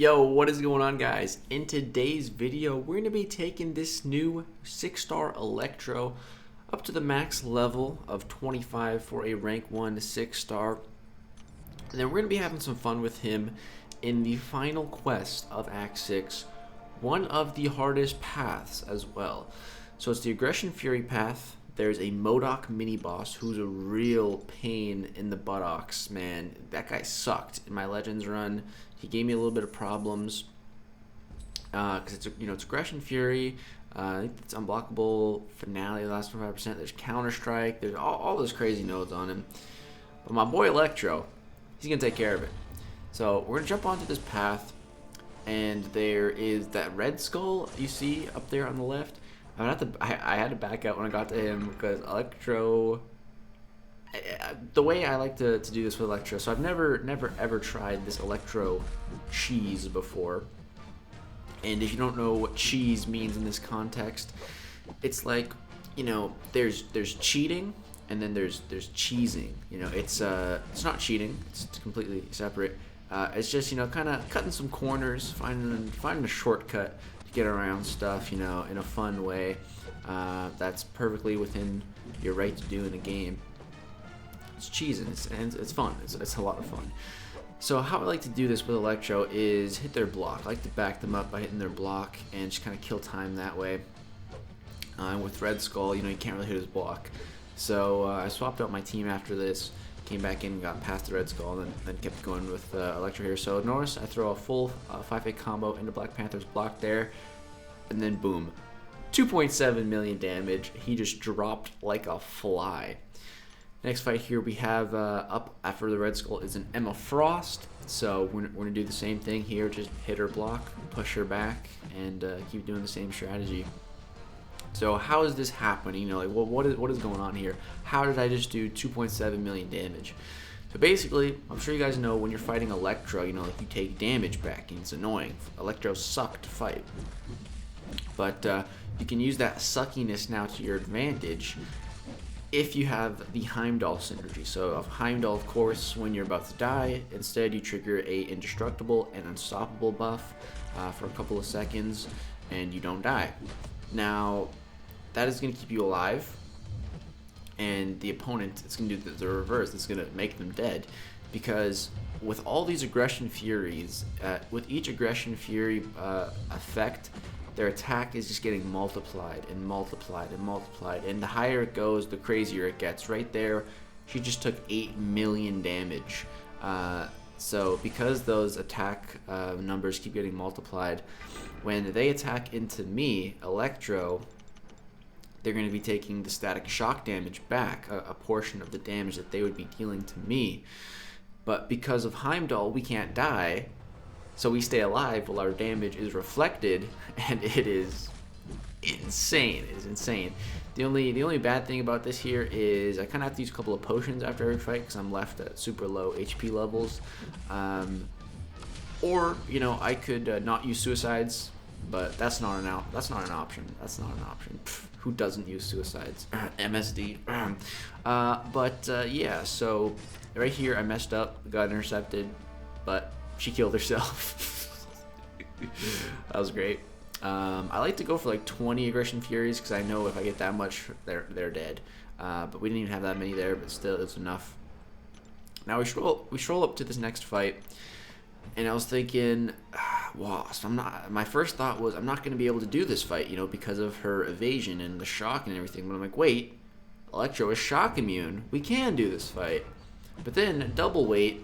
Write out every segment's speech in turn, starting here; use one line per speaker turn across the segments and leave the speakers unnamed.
Yo, what is going on, guys? In today's video, we're going to be taking this new 6-star Electro up to the max level of 25 for a rank 1 6-star. And then we're going to be having some fun with him in the final quest of Act 6, one of the hardest paths as well. So it's the Aggression Fury path. There's a Modok mini-boss who's a real pain in the buttocks, man. That guy sucked in my Legends run. He gave me a little bit of problems because it's Aggression Fury. I think it's unblockable finale, the last 25%. There's Counter Strike. There's all those crazy nodes on him. But my boy Electro, he's gonna take care of it. So we're gonna jump onto this path, and there is that red skull you see up there on the left. I had to back out when I got to him because Electro. The way I like to do this with Electro, so I've never ever tried this Electro cheese before. And if you don't know what cheese means in this context, it's like, there's cheating and then there's cheesing. It's not cheating. It's completely separate. It's just kind of cutting some corners, finding a shortcut to get around stuff, in a fun way. That's perfectly within your right to do in a game. It's cheesing, and it's fun. It's a lot of fun. So how I like to do this with Electro is hit their block. I like to back them up by hitting their block and just kind of kill time that way. With Red Skull, you can't really hit his block. So I swapped out my team after this, came back in, got past the Red Skull, and then kept going with Electro here. So notice I throw a full 5-hit combo into Black Panther's block there, and then boom, 2.7 million damage. He just dropped like a fly. Next fight here we have up after the Red Skull is an Emma Frost. So we're going to do the same thing here, just hit her block, push her back, and keep doing the same strategy. So how is this happening? What is going on here? How did I just do 2.7 million damage? So basically, I'm sure you guys know when you're fighting Electro, you take damage back, and it's annoying. Electro suck to fight. But you can use that suckiness now to your advantage if you have the Heimdall synergy. So of Heimdall, of course, when you're about to die, instead you trigger a indestructible and unstoppable buff for a couple of seconds, and you don't die. Now, that is going to keep you alive, and the opponent, it's going to do the reverse. It's going to make them dead, because with all these Aggression Furies, with each Aggression Fury effect, their attack is just getting multiplied and multiplied and multiplied, and the higher it goes, the crazier it gets. Right there, she just took 8 million damage. So because those attack numbers keep getting multiplied, when they attack into me, Electro, they're going to be taking the static shock damage back, a portion of the damage that they would be dealing to me. But because of Heimdall, we can't die, so we stay alive while our damage is reflected, and it is insane. It is insane. The only bad thing about this here is I kind of have to use a couple of potions after every fight because I'm left at super low HP levels. Or I could not use suicides, but that's not an option. That's not an option. Pfft, who doesn't use suicides? MSD. Yeah. So right here I messed up, got intercepted, but she killed herself. That was great. I like to go for like 20 Aggression Furies because I know if I get that much, they're dead. But we didn't even have that many there, but still, it's enough. Now we stroll up to this next fight, and I was thinking, Wasp. My first thought was I'm not going to be able to do this fight, because of her evasion and the shock and everything. But I'm like, wait, Electro is shock immune. We can do this fight. But then double weight.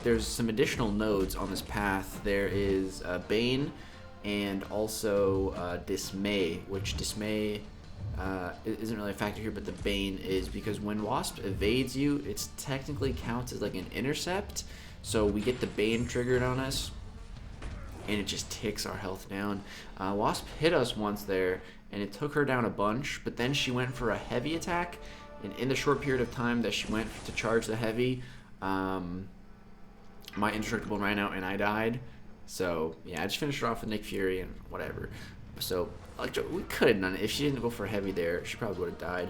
There's some additional nodes on this path. There is Bane and also Dismay, which Dismay isn't really a factor here, but the Bane is, because when Wasp evades you, it technically counts as like an intercept. So we get the Bane triggered on us, and it just ticks our health down. Wasp hit us once there, and it took her down a bunch, but then she went for a heavy attack, and in the short period of time that she went to charge the heavy, my indestructible ran out and I died. So yeah, I just finished her off with Nick Fury and whatever. So Electro, we could have done it. If she didn't go for heavy there, she probably would have died.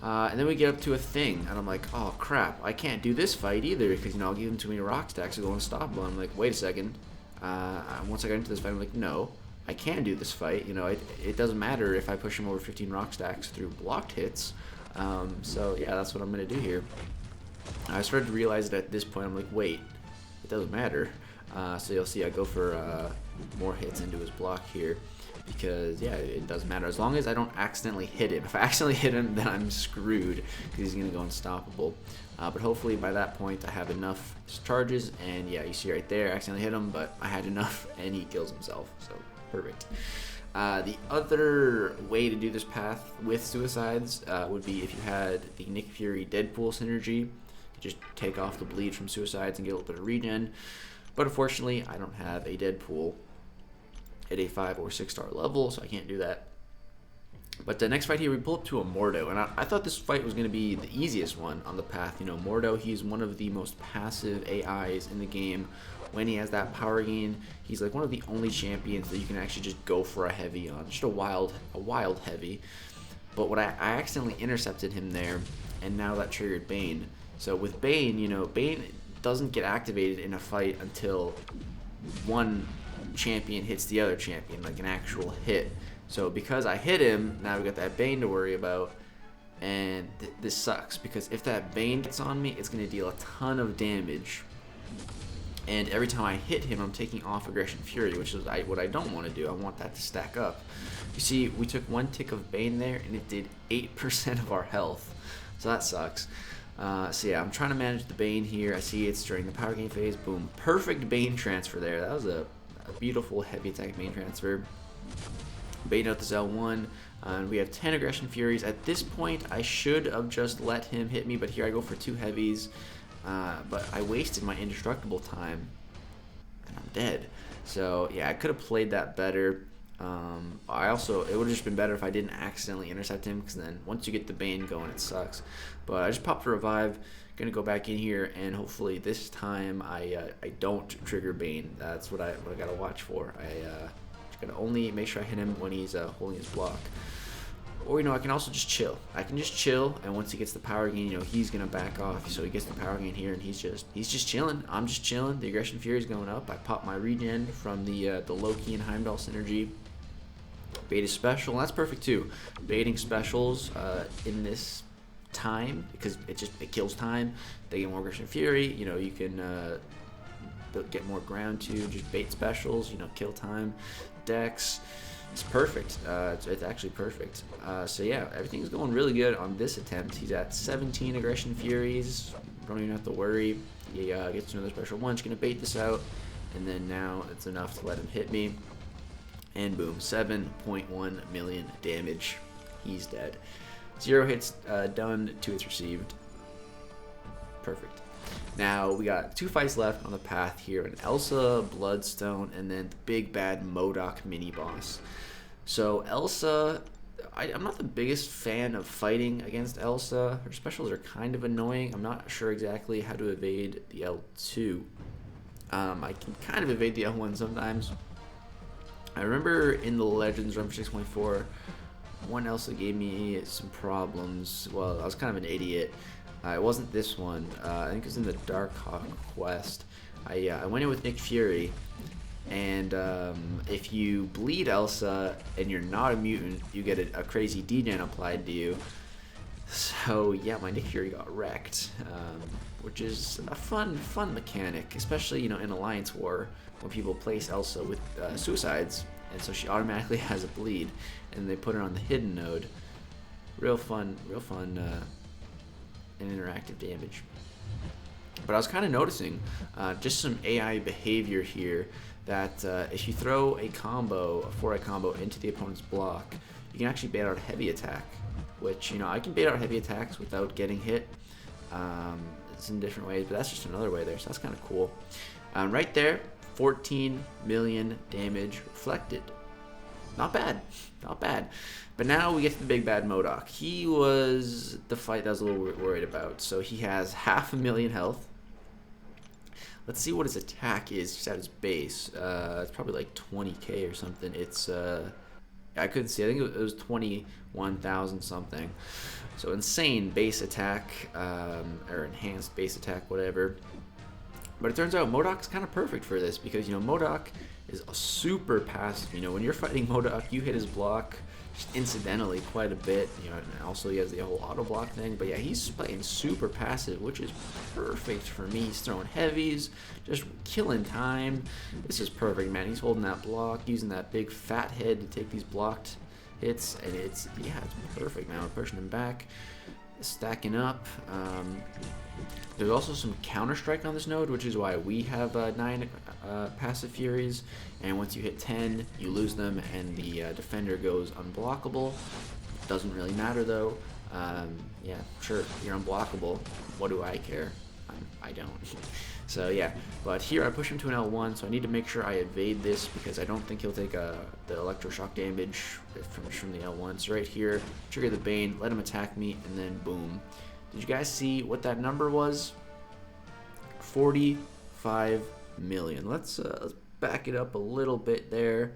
And then we get up to a thing, and I'm like, oh crap, I can't do this fight either because I'll give him too many rock stacks to go unstoppable. I'm like, wait a second, Once I got into this fight, I'm like, no, I can do this fight. You know, it doesn't matter if I push him over 15 rock stacks through blocked hits. So yeah, that's what I'm gonna do here. I started to realize that at this point, I'm like, wait, it doesn't matter. So you'll see I go for more hits into his block here, because yeah, it doesn't matter as long as I don't accidentally hit him. If I accidentally hit him, then I'm screwed because he's gonna go unstoppable. But hopefully by that point I have enough charges, and yeah, you see right there, I accidentally hit him, but I had enough and he kills himself, so perfect. The other way to do this path with suicides would be if you had the Nick Fury Deadpool synergy. You could just take off the bleed from suicides and get a little bit of regen. But unfortunately, I don't have a Deadpool at a 5 or 6 star level, so I can't do that. But the next fight here, we pull up to a Mordo, and I thought this fight was going to be the easiest one on the path. You know, Mordo, he's one of the most passive AIs in the game. When he has that power gain, he's like one of the only champions that you can actually just go for a heavy on, just a wild heavy. But what I accidentally intercepted him there, and now that triggered Bane. So with Bane, you know, Bane doesn't get activated in a fight until one champion hits the other champion, like an actual hit. So because I hit him, now we got that Bane to worry about, and this sucks, because if that Bane gets on me, it's going to deal a ton of damage, and every time I hit him, I'm taking off Aggression Fury, which is what I don't want to do. I want that to stack up. You see, we took one tick of Bane there, and it did 8% of our health, so that sucks. So yeah, I'm trying to manage the Bane here. I see it's during the power gain phase. Boom, perfect Bane transfer there. That was a beautiful heavy attack Bane transfer. Bait out this L1, and we have 10 Aggression Furies. At this point, I should have just let him hit me, but here I go for 2 heavies. But I wasted my indestructible time, and I'm dead. So yeah, I could have played that better. It would have just been better if I didn't accidentally intercept him, because then once you get the Bane going, it sucks. But I just popped a revive. Gonna go back in here, and hopefully this time I don't trigger Bane. That's what I gotta watch for. Gonna only make sure I hit him when he's holding his block. Or, you know, I can also just chill. I can just chill, and once he gets the power gain, you know, he's gonna back off. So he gets the power gain here, and he's just chilling. I'm just chilling. The Aggression Fury is going up. I pop my regen from the Loki and Heimdall synergy. Bait is special, and that's perfect too. Baiting specials in this time, because it kills time. They get more Aggression Fury. You know, you can get more ground to just bait specials. You know, kill time. Dex, it's perfect. It's actually perfect. So yeah, everything's going really good on this attempt. He's at 17 Aggression Furies. Don't even have to worry. He gets another special one. He's gonna bait this out, and then now it's enough to let him hit me. And boom, 7.1 million damage. He's dead. 0 hits done, 2 hits received. Perfect. Now we got 2 fights left on the path here, an Elsa Bloodstone, and then the big bad Modok mini boss. So Elsa, I'm not the biggest fan of fighting against Elsa. Her specials are kind of annoying. I'm not sure exactly how to evade the L2. I can kind of evade the L1 sometimes. I remember in the Legends run for 6.4, one Elsa gave me some problems. Well, I was kind of an idiot. It wasn't this one. I think it was in the Dark Hawk quest. I went in with Nick Fury, and if you bleed Elsa and you're not a mutant, you get a crazy degen applied to you. So yeah, my Nick Fury got wrecked, which is a fun mechanic, especially, you know, in Alliance War when people place Elsa with suicides, and so she automatically has a bleed, and they put her on the hidden node. Real fun. And interactive damage. But I was kind of noticing just some AI behavior here, that if you throw a 4-eye combo into the opponent's block, you can actually bait out a heavy attack, which, you know, I can bait out heavy attacks without getting hit. It's in different ways, but that's just another way there, so that's kind of cool. Right there, 14 million damage reflected. Not bad, not bad. But now we get to the big bad Modok. He was the fight that I was a little worried about. So he has 500,000 health. Let's see what his attack is just at his base. It's probably like 20k or something. It's I couldn't see. I think it was 21,000 something. So insane base attack, or enhanced base attack, whatever. But it turns out Modok's kind of perfect for this because, you know, Modok is a super passive. You know, when you're fighting Modok, you hit his block just incidentally quite a bit. You know, and also he has the whole auto block thing. But yeah, he's playing super passive, which is perfect for me. He's throwing heavies, just killing time. This is perfect, man. He's holding that block, using that big fat head to take these blocked hits, and it's perfect, man. We're pushing him back, stacking up. There's also some counter strike on this node, which is why we have 9 passive furies, and once you hit 10 you lose them and the defender goes unblockable. Doesn't really matter though. Yeah, sure, you're unblockable, what do I care? I don't. So yeah, but here I push him to an L1, so I need to make sure I evade this because I don't think he'll take the electroshock damage from the L1. So right here, trigger the Bane, let him attack me, and then boom. Did you guys see what that number was? 45 million. Let's back it up a little bit there,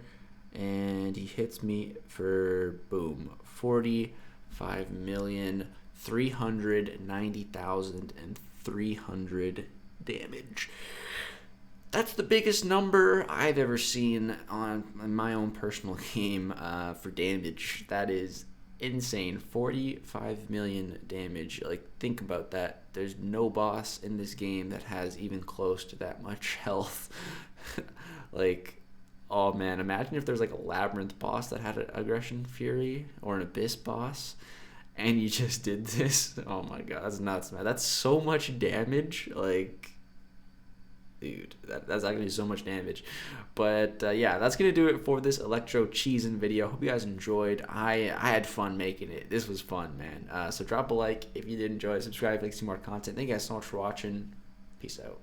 and he hits me for boom, 45,390,300 damage. That's the biggest number I've ever seen on my own personal game for damage. That is insane. 45 million damage. Like, think about that. There's no boss in this game that has even close to that much health. Like, oh man, imagine if there's like a labyrinth boss that had an aggression fury, or an abyss boss, and you just did this. Oh my god, that's nuts, man. That's so much damage. Like, dude, that's actually so much damage. But yeah, that's gonna do it for this Electro cheesing video. Hope you guys enjoyed. I had fun making it. This was fun, man. So drop a like if you did enjoy it. Subscribe if you like to see more content. Thank you guys so much for watching. Peace out.